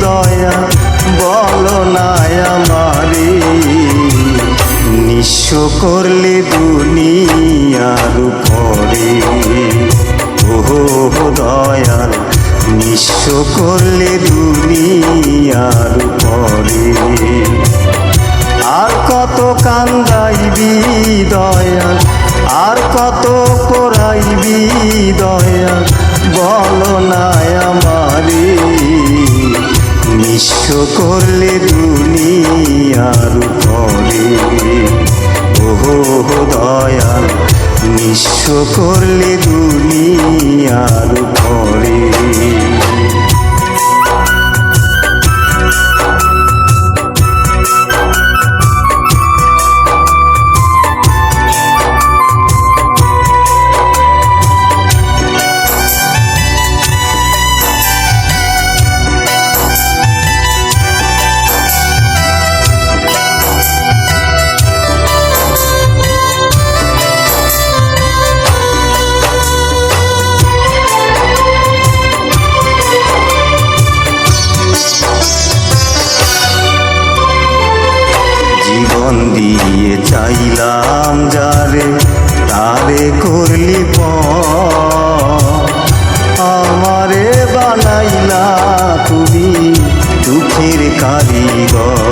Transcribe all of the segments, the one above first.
দয়া বলো না আমারে, নিঃস্ব করলে দুনিয়ার উপরে। ওহো দয়াল নিঃস্ব করলে দুনিয়ার উপরে। আর কত কান্দাইবি দয়াল, আর কত পোড়াইবি দয়াল বলো না আমারে, নিঃস্ব করলে দুনিয়ার উপরে। ওহো দয়াল নিঃস্ব করলে দুনিয়ার উপরে। জীবন দিয়ে চাইলাম যারে, তারে করলি আমারে বানাইলা তুমি দুঃখের কারিগর।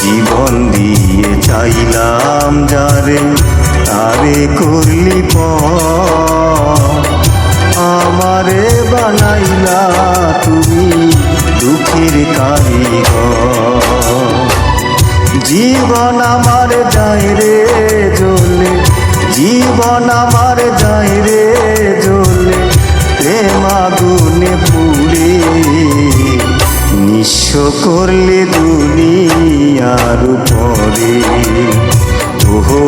জীবন দিয়ে চাইলাম যারে, তারে করলি আমারে বানাইলা তুমি দুঃখের কারিগর। জীবন আমার যায় রে জ্বলে, জীবন আমার যায় রে জ্বলে, প্রেম আগুনে পুড়ে, নিঃস্ব করলে দুনিয়ার উপরে। ওহো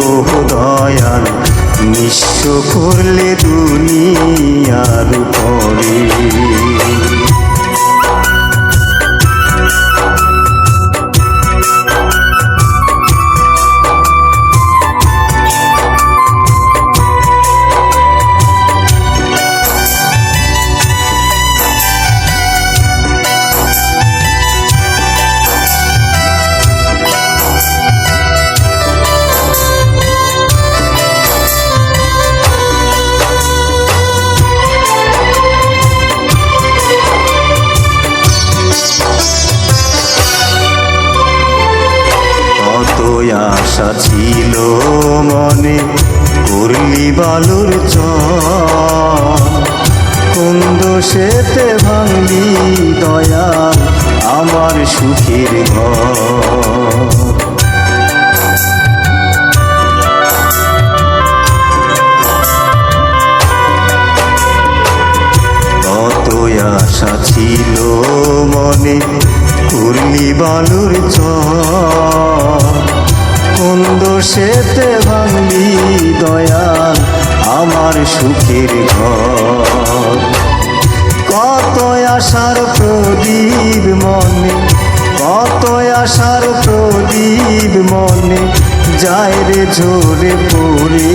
দয়াল নিঃস্ব করলে দুনিয়ার উপরে। আশা ছিল মনে, করলি বালুর চর, কোন দোষেতে ভাঙলি দয়াল আমার সুখের ঘর। কত আশা ছিল মনে, করলি বালুর চর, কোন দোষেতে ভাঙলি দয়াল আমার সুখের ঘর। কত আশার প্রদীপ মনে, কত আশার প্রদীপ মনে, যায় রে ঝরে পড়ে,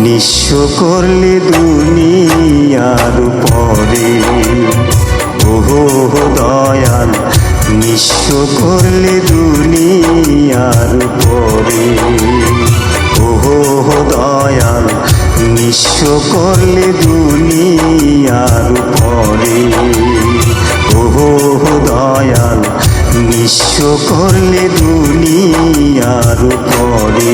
নিঃস্ব করলে দুনিয়ার উপরে। ওহো দয়াল নিঃস্ব করলে দুনিয়ার উপরে। ওহো দয়াল নিঃস্ব করলে দুনিয়ার উপরে। ওহো দয়াল নিঃস্ব করলে দুনিয়ার উপরে।